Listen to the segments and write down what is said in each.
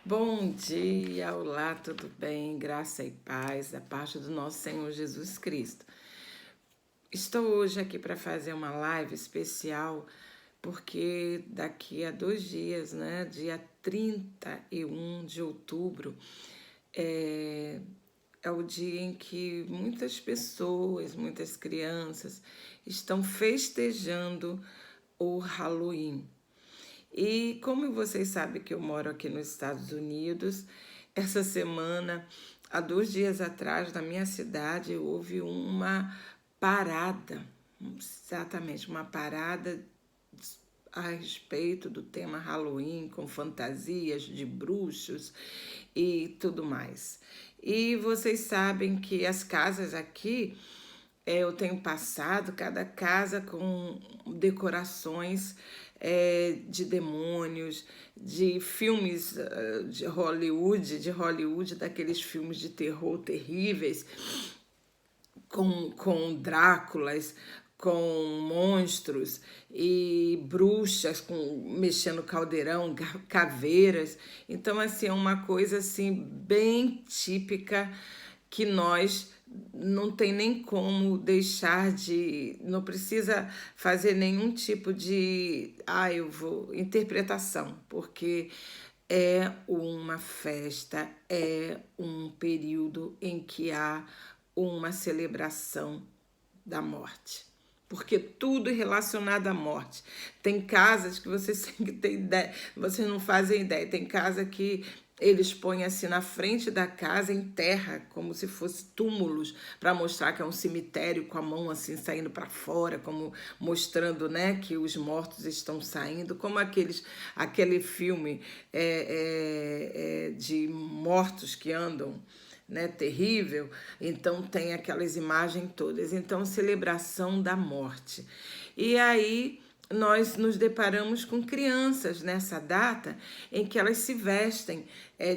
Bom dia, olá, tudo bem? Graça e paz da parte do nosso Senhor Jesus Cristo. Estou hoje aqui para fazer uma live especial, porque daqui a 2 dias, né, dia 31 de outubro, é, é o dia em que muitas pessoas, muitas crianças estão festejando o Halloween. E como vocês sabem que eu moro aqui nos Estados Unidos, essa semana, há 2 dias atrás, na minha cidade, houve uma parada, exatamente, uma parada a respeito do tema Halloween, com fantasias de bruxos e tudo mais. E vocês sabem que as casas aqui, eu tenho passado cada casa com decorações de demônios, de filmes de Hollywood, daqueles filmes de terror terríveis, com Dráculas, com monstros e bruxas mexendo caldeirão, caveiras. Então, assim, é uma coisa assim bem típica que nós não tem nem como deixar de, não precisa fazer nenhum tipo de, eu vou, interpretação, porque é uma festa, é um período em que há uma celebração da morte. Porque tudo é relacionado à morte. Tem casas que vocês têm que ter ideia, vocês não fazem ideia. Tem casa que eles põem assim na frente da casa em terra, como se fosse túmulos, para mostrar que é um cemitério, com a mão assim saindo para fora, como mostrando, né, que os mortos estão saindo, como aquele filme de mortos que andam, né, terrível. Então tem aquelas imagens todas. Então, celebração da morte. E aí nós nos deparamos com crianças nessa data em que elas se vestem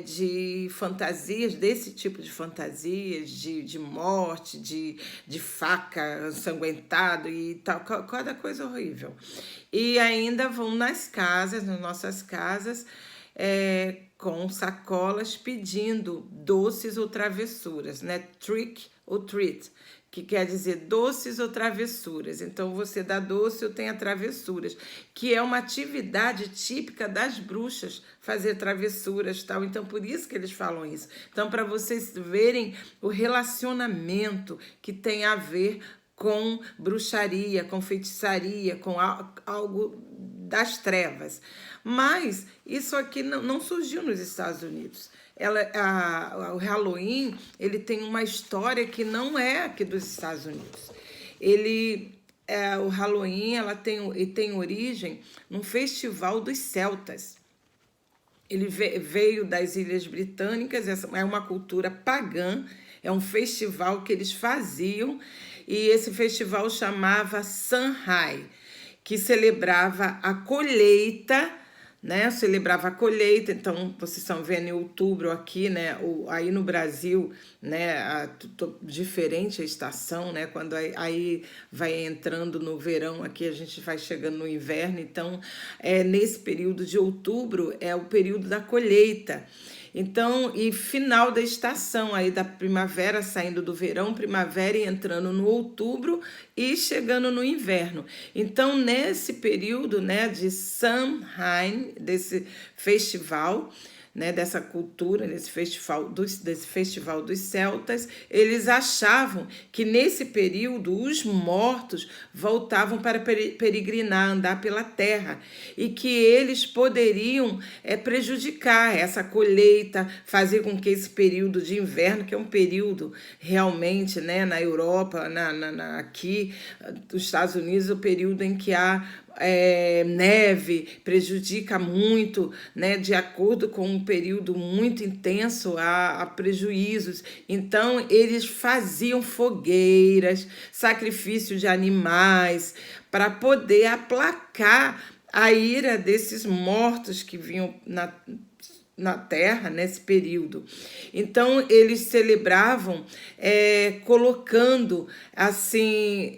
de fantasias, desse tipo de fantasias, de morte, de faca ensanguentado e tal, cada coisa horrível. E ainda vão nas casas, nas nossas casas, com sacolas pedindo doces ou travessuras, né? Trick ou treat, que quer dizer doces ou travessuras. Então, você dá doce ou tem a travessuras, que é uma atividade típica das bruxas, fazer travessuras e tal. Então, por isso que eles falam isso. Então, para vocês verem o relacionamento que tem a ver com bruxaria, com feitiçaria, com algo das trevas. Mas isso aqui não surgiu nos Estados Unidos. O Halloween, ele tem uma história que não é aqui dos Estados Unidos. O Halloween, tem origem num festival dos celtas. Ele veio das Ilhas Britânicas, essa é uma cultura pagã, é um festival que eles faziam, e esse festival chamava Samhain, que celebrava a colheita, né? Celebrava a colheita. Então vocês estão vendo em outubro aqui, né? Aí no Brasil, né? Diferente a estação, né? Quando aí vai entrando no verão, aqui a gente vai chegando no inverno. Então, nesse período de outubro é o período da colheita. Então, e final da estação aí da primavera, saindo do verão, primavera e entrando no outubro e chegando no inverno. Então, nesse período, né, de Samhain, desse festival, né, dessa cultura, desse festival dos celtas, eles achavam que nesse período os mortos voltavam para peregrinar, andar pela terra, e que eles poderiam prejudicar essa colheita, fazer com que esse período de inverno, que é um período realmente, né, na Europa, aqui nos Estados Unidos, o período em que há neve, prejudica muito, né? De acordo com um período muito intenso, há prejuízos. Então, eles faziam fogueiras, sacrifício de animais, para poder aplacar a ira desses mortos que vinham na terra nesse período. Então, eles celebravam colocando, assim,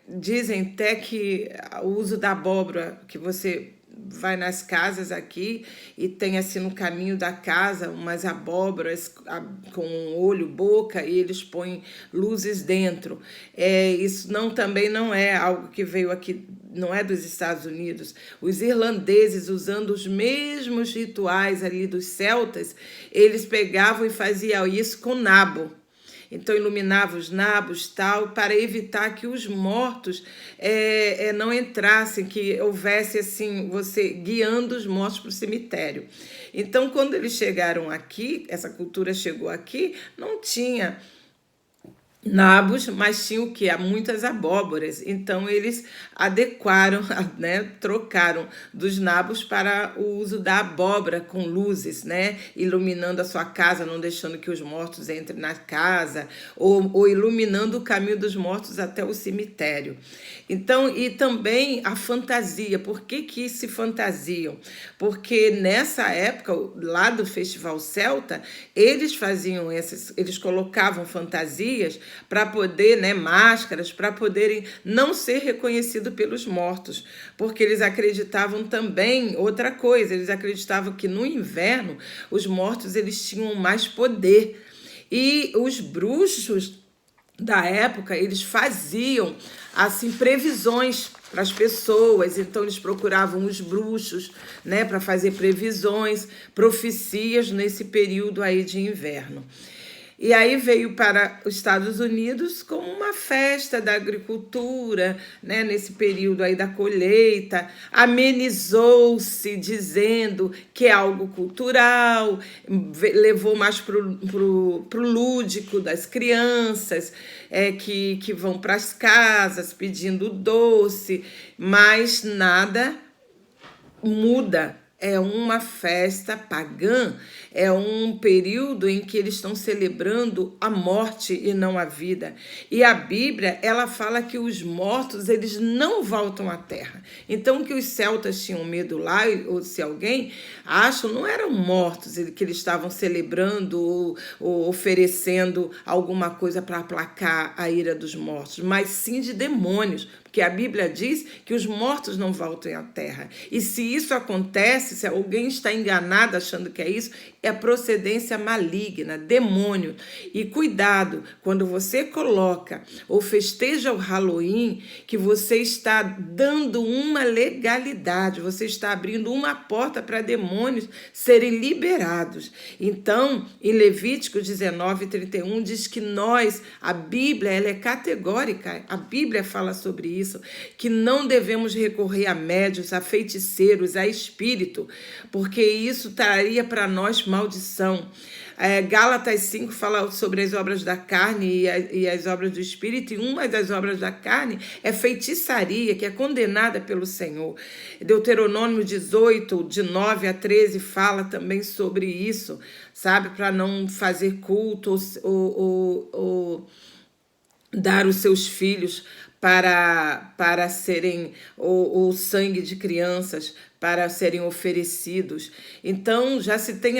dizem até que o uso da abóbora, que você vai nas casas aqui e tem assim no caminho da casa umas abóboras com olho, boca, e eles põem luzes dentro. Isso também não é algo que veio aqui, não é dos Estados Unidos. Os irlandeses, usando os mesmos rituais ali dos celtas, eles pegavam e faziam isso com nabo. Então, iluminava os nabos, tal, para evitar que os mortos não entrassem, que houvesse, assim, você guiando os mortos para o cemitério. Então, quando eles chegaram aqui, essa cultura chegou aqui, não tinha nabos, mas tinha o quê? Há muitas abóboras. Então, eles adequaram, né? Trocaram dos nabos para o uso da abóbora com luzes, né? Iluminando a sua casa, não deixando que os mortos entrem na casa, ou iluminando o caminho dos mortos até o cemitério. Então, e também a fantasia. Por que se fantasiam? Porque nessa época, lá do Festival Celta, eles faziam eles colocavam fantasias para poder, né, máscaras, para poderem não ser reconhecidos pelos mortos, porque eles acreditavam também outra coisa, eles acreditavam que no inverno os mortos eles tinham mais poder, e os bruxos da época, eles faziam assim previsões para as pessoas, então eles procuravam os bruxos, né, para fazer previsões, profecias nesse período aí de inverno. E aí veio para os Estados Unidos como uma festa da agricultura, né? Nesse período aí da colheita, amenizou-se dizendo que é algo cultural, levou mais pro lúdico das crianças, que vão para as casas pedindo doce, mas nada muda. É uma festa pagã, é um período em que eles estão celebrando a morte e não a vida. E a Bíblia, ela fala que os mortos, eles não voltam à terra. Então, que os celtas tinham medo lá, ou se alguém acha, não eram mortos que eles estavam celebrando ou oferecendo alguma coisa para aplacar a ira dos mortos, mas sim de demônios, porque a Bíblia diz que os mortos não voltam à terra. E se isso acontece, se alguém está enganado achando que é isso, é procedência maligna, demônio. E cuidado, quando você coloca ou festeja o Halloween, que você está dando uma legalidade, você está abrindo uma porta para demônios serem liberados. Então, em Levítico 19:31 diz que a Bíblia, ela é categórica, a Bíblia fala sobre isso, que não devemos recorrer a médiuns, a feiticeiros, a espírito, porque isso traria para nós maldição. Gálatas 5 fala sobre as obras da carne e as obras do Espírito, e uma das obras da carne é feitiçaria, que é condenada pelo Senhor. Deuteronômio 18, de 9 a 13, fala também sobre isso, sabe? Para não fazer culto ou dar os seus filhos para serem, o sangue de crianças, para serem oferecidos. Então, já se tem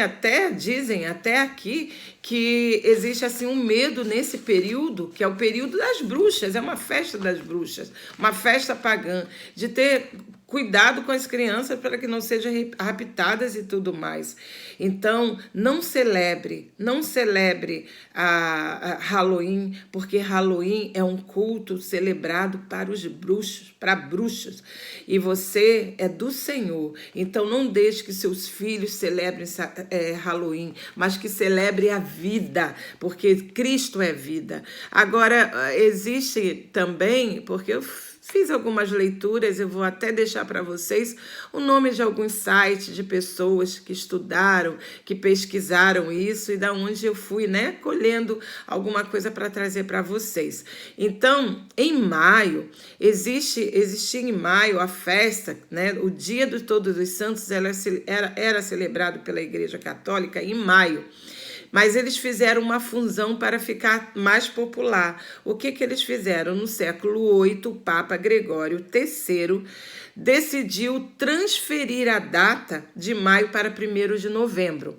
dizem até aqui, que existe assim um medo nesse período, que é o período das bruxas, é uma festa das bruxas, uma festa pagã, de ter cuidado com as crianças para que não sejam raptadas e tudo mais. Então, não celebre a Halloween, porque Halloween é um culto celebrado para os bruxos, para bruxos, e você é do Senhor. Então, não deixe que seus filhos celebrem Halloween, mas que celebre a vida, porque Cristo é vida. Agora, existe também, porque eu fiz algumas leituras, eu vou até deixar para vocês o nome de alguns sites de pessoas que estudaram, que pesquisaram isso e da onde eu fui, né, colhendo alguma coisa para trazer para vocês. Então, em maio, existia em maio a festa, né, o Dia de Todos os Santos era celebrado pela Igreja Católica em maio. Mas eles fizeram uma fusão para ficar mais popular. O que eles fizeram? No século VIII, o Papa Gregório III decidiu transferir a data de maio para 1º de novembro.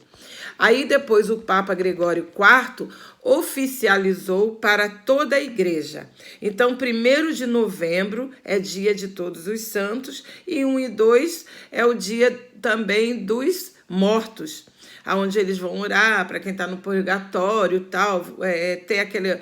Aí depois o Papa Gregório IV oficializou para toda a igreja. Então, 1º de novembro é dia de Todos os Santos e 1 e 2 é o dia também dos mortos, onde eles vão orar para quem está no purgatório, tal, ter aquele,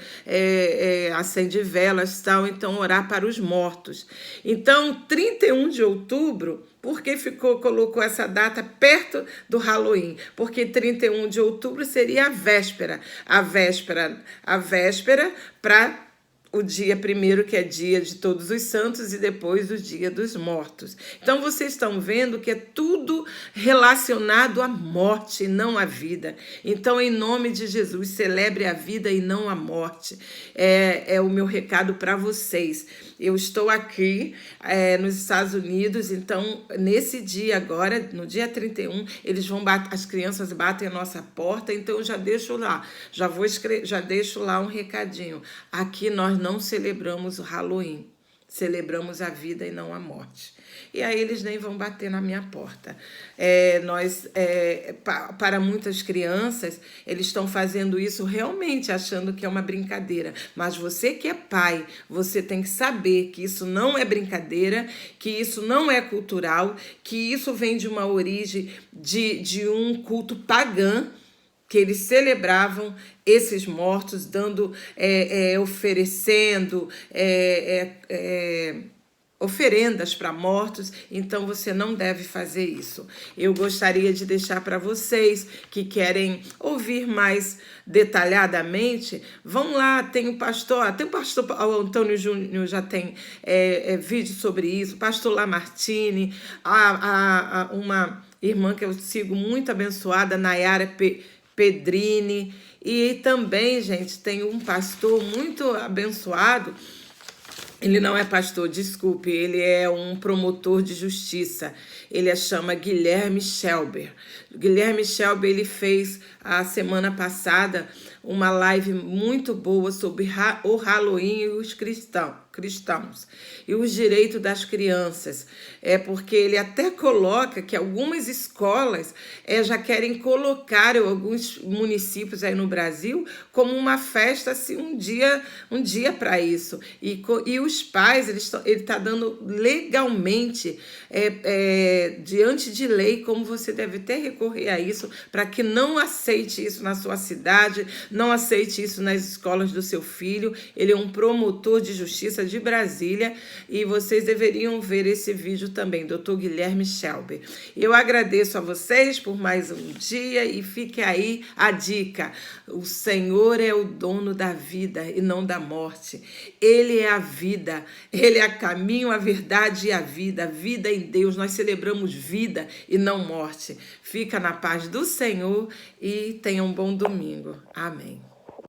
acende velas, tal, então orar para os mortos. Então, 31 de outubro, porque colocou essa data perto do Halloween? Porque 31 de outubro seria a véspera para o dia 1º, que é dia de Todos os Santos, e depois o dia dos mortos. Então, vocês estão vendo que é tudo relacionado à morte e não à vida. Então, em nome de Jesus, celebre a vida e não a morte. É o meu recado para vocês. Eu estou aqui nos Estados Unidos, então, nesse dia agora, no dia 31, eles vão as crianças batem a nossa porta, então eu já deixo lá, já deixo lá um recadinho. Aqui nós não celebramos o Halloween, celebramos a vida e não a morte. E aí eles nem vão bater na minha porta. Para muitas crianças, eles estão fazendo isso realmente achando que é uma brincadeira. Mas você que é pai, você tem que saber que isso não é brincadeira, que isso não é cultural, que isso vem de uma origem de um culto pagão, que eles celebravam esses mortos, oferecendo oferendas para mortos. Então você não deve fazer isso. Eu gostaria de deixar para vocês que querem ouvir mais detalhadamente, vão lá, tem o pastor o Antônio Júnior já tem vídeo sobre isso, o pastor Lamartine, uma irmã que eu sigo muito abençoada, Nayara Pedrini, e também, gente, tem um pastor muito abençoado. Ele não é pastor, desculpe, ele é um promotor de justiça. Ele chama Guilherme Shelber. Guilherme Shelber, ele fez a semana passada uma live muito boa sobre o Halloween e os cristãos e os direitos das crianças. Porque ele até coloca que algumas escolas já querem colocar, alguns municípios aí no Brasil, como uma festa, assim, um dia para isso. E os pais, ele está dando legalmente, diante de lei, como você deve até recorrer a isso, para que não aceite isso na sua cidade, não aceite isso nas escolas do seu filho. Ele é um promotor de justiça de Brasília e vocês deveriam ver esse vídeo também, Dr. Guilherme Shelber. Eu agradeço a vocês por mais um dia e fique aí a dica. O Senhor é o dono da vida e não da morte. Ele é a vida, Ele é o caminho, a verdade e a vida em Deus. Nós celebramos vida e não morte. Fica na paz do Senhor e tenha um bom domingo. Amém.